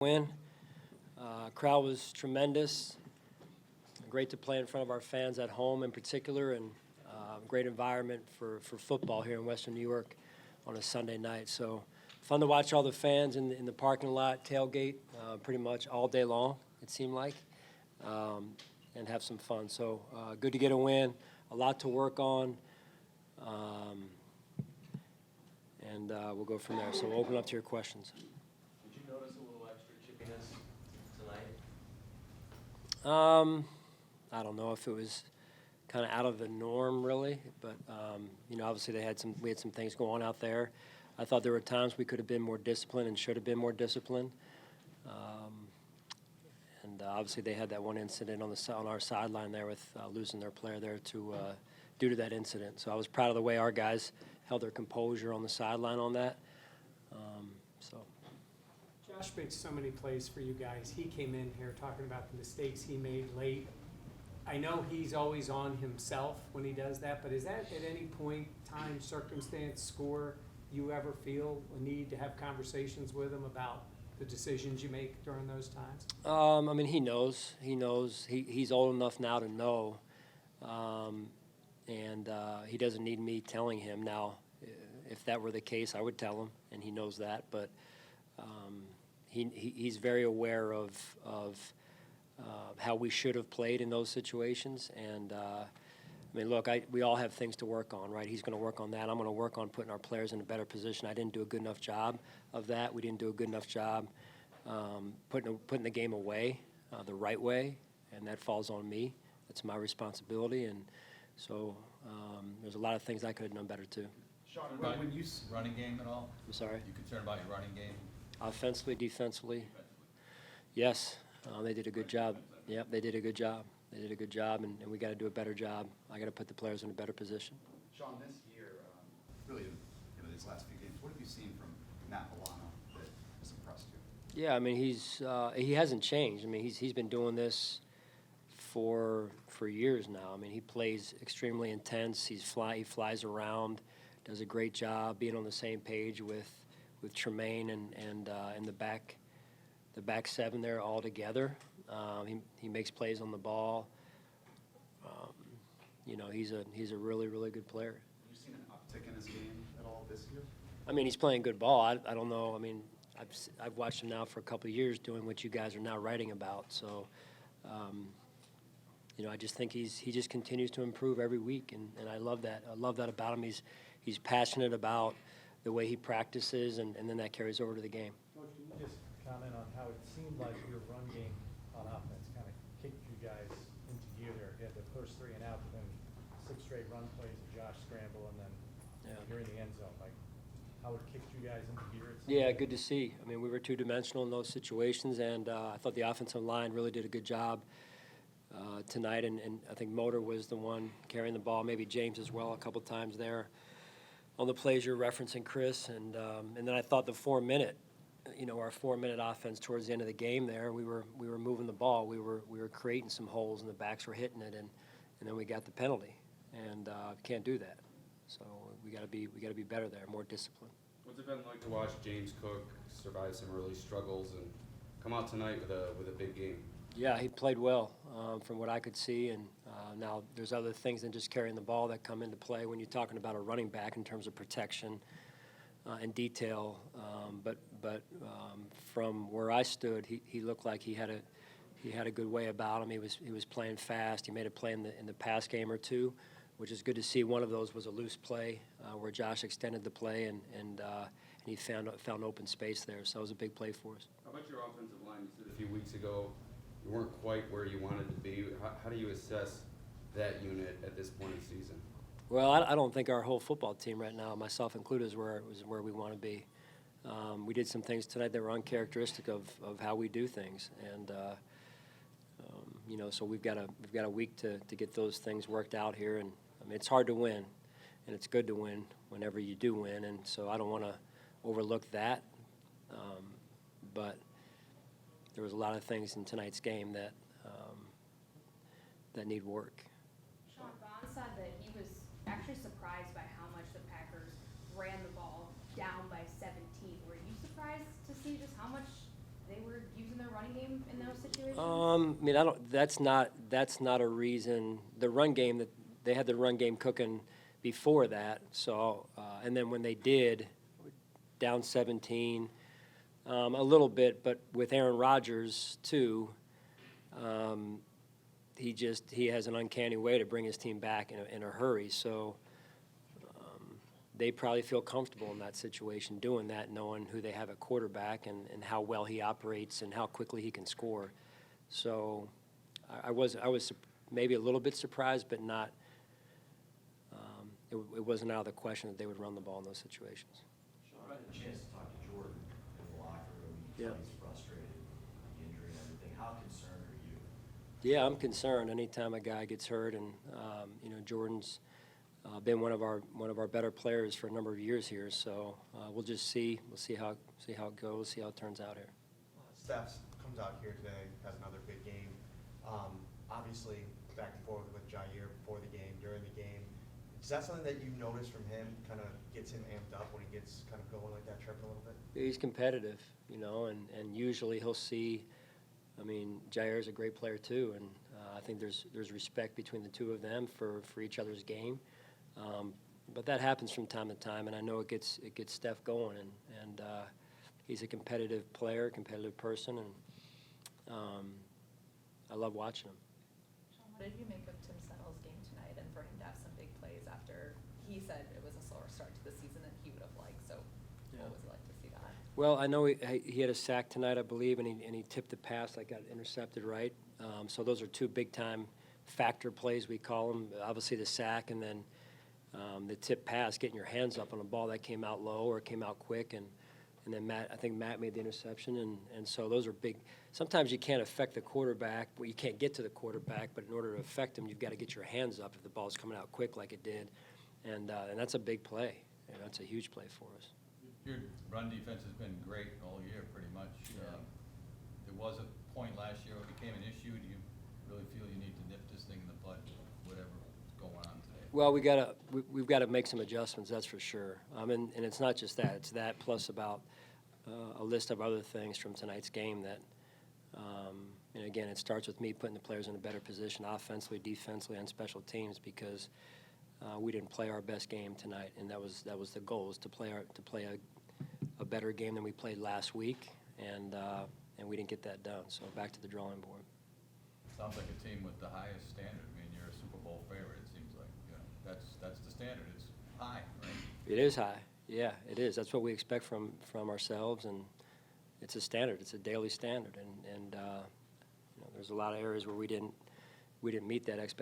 Win. Crowd was tremendous. Great to play in front of our fans at home in particular, and great environment for football here in Western New York on a Sunday night. So fun to watch all the fans in the parking lot, tailgate, pretty much all day long, it seemed like, and have some fun. So good to get a win, a lot to work on, and we'll go from there. So we'll open up to your questions. Did you notice a little extra chippiness tonight? I don't know if it was kind of out of the norm, really, but obviously we had some things going on out there. I thought there were times we could have been more disciplined and should have been more disciplined. And obviously they had that one incident on our sideline there with losing their player there due to that incident. So I was proud of the way our guys held their composure on the sideline on that. Josh makes so many plays for you guys. He came in here talking about the mistakes he made late. I know he's always on himself when he does that, but is that at any point, time, circumstance, score, you ever feel a need to have conversations with him about the decisions you make during those times? He knows. He's old enough now to know, and he doesn't need me telling him. Now, if that were the case, I would tell him, and he knows that. But he's very aware of how we should have played in those situations. And we all have things to work on, right? He's going to work on that. I'm going to work on putting our players in a better position. I didn't do a good enough job of that. We didn't do a good enough job putting the game away the right way, and that falls on me. That's my responsibility. And so there's a lot of things I could have done better too. Sean, when you running game at all? I'm sorry? You concerned about your running game? Offensively, defensively? Yes, they did a good job. Yep, they did a good job. They did a good job, and we got to do a better job. I got to put the players in a better position. Sean, this year, really, these last few games, what have you seen from Matt Milano that has impressed you? Yeah, he hasn't changed. He's been doing this for years now. He plays extremely intense. He flies around, does a great job being on the same page with Tremaine and the back seven there all together. He makes plays on the ball. He's a really, really good player. Have you seen an uptick in his game at all this year? He's playing good ball. I don't know. I've watched him now for a couple of years doing what you guys are now writing about. So, I just think he just continues to improve every week, and I love that. I love that about him. He's passionate about the way he practices, and then that carries over to the game. Coach, can you just comment on how it seemed like your run game on offense kind of kicked you guys into gear there? You had the first 3 and out, but then 6 straight run plays, a Josh scramble, and then you're in the end zone. Like, how it kicked you guys into gear? Yeah, good to see. We were two-dimensional in those situations, and I thought the offensive line really did a good job tonight, and I think Motor was the one carrying the ball, maybe James as well a couple times there on the plays you're referencing, Chris, and then I thought the 4-minute, our 4-minute offense towards the end of the game there, we were moving the ball, we were creating some holes, and the backs were hitting it, and then we got the penalty, and can't do that. So we got to be better there, more disciplined. What's it been like to watch James Cook survive some early struggles and come out tonight with a big game? Yeah, he played well from what I could see, and now there's other things than just carrying the ball that come into play when you're talking about a running back in terms of protection and detail. But from where I stood, he looked like he had a good way about him. He was playing fast. He made a play in the pass game or two, which is good to see. One of those was a loose play where Josh extended the play and he found open space there. So it was a big play for us. How about your offensive line? You said a few weeks ago you weren't quite where you wanted to be. How do you assess that unit at this point in the season? Well, I don't think our whole football team right now, myself included, is where we want to be. We did some things tonight that were uncharacteristic of how we do things, and so we've got a week to get those things worked out here. And it's hard to win, and it's good to win whenever you do win. And so I don't want to overlook that, but there was a lot of things in tonight's game that need work. Sean, Vaughn said that he was actually surprised by how much the Packers ran the ball down by 17. Were you surprised to see just how much they were game in those situations? I mean, that's not a reason. The run game, that they had the run game cooking before that, so, and then when they did, down 17, a little bit, but with Aaron Rodgers too, he has an uncanny way to bring his team back in a hurry, so they probably feel comfortable in that situation doing that, knowing who they have at quarterback and how well he operates and how quickly he can score. So I was maybe a little bit surprised, but not. It wasn't out of the question that they would run the ball in those situations. Sean, I had a chance to talk to Jordan in the locker room. Yeah. He's frustrated with the injury and everything. How concerned are you? Yeah, I'm concerned anytime a guy gets hurt, and Jordan's been one of our better players for a number of years here. So we'll just see. We'll see how it goes. See how it turns out here. Steph comes out here today, has another big game. Obviously, back and forth with Jair before the game, during the game. Is that something that you notice from him, kind of gets him amped up when he gets kind of going like that, tripping a little bit? He's competitive, and usually he'll see. I mean, Jair's a great player too, and I think there's respect between the two of them for each other's game. But that happens from time to time, and I know it gets Steph going, and he's a competitive player, competitive person, and I love watching him. Sean, what did you make of Tim Settl's game tonight, and for him to have some big plays after he said it was a slower start to the season than he would have liked? So, Yeah. what was it like to see that? Well, I know he had a sack tonight, I believe, and he tipped the pass that got intercepted right. So those are two big-time factor plays, we call them. Obviously the sack, and then the tip pass, getting your hands up on a ball that came out low or came out quick, and then I think Matt made the interception, and so those are big. Sometimes you can't affect the quarterback, well, you can't get to the quarterback, but in order to affect him, you've got to get your hands up if the ball's coming out quick like it did, and that's a big play. That's a huge play for us. Your run defense has been great all year, pretty much. There was a point last year where it became an issue. Do you really feel you need to nip this thing in the bud, whatever's going on today? Well, we've got to make some adjustments, that's for sure. And it's not just that; it's that plus about a list of other things from tonight's game that. And again, it starts with me putting the players in a better position, offensively, defensively, and special teams, because we didn't play our best game tonight, and that was the goal, was to play a better game than we played last week, and we didn't get that done. So back to the drawing board. Sounds like a team with the highest standard. I mean, you're a Super Bowl favorite, it seems like. That's the standard. It's high, right? It is high. Yeah, it is. That's what we expect from ourselves, and it's a standard. It's a daily standard, and there's a lot of areas where we didn't meet that expectation.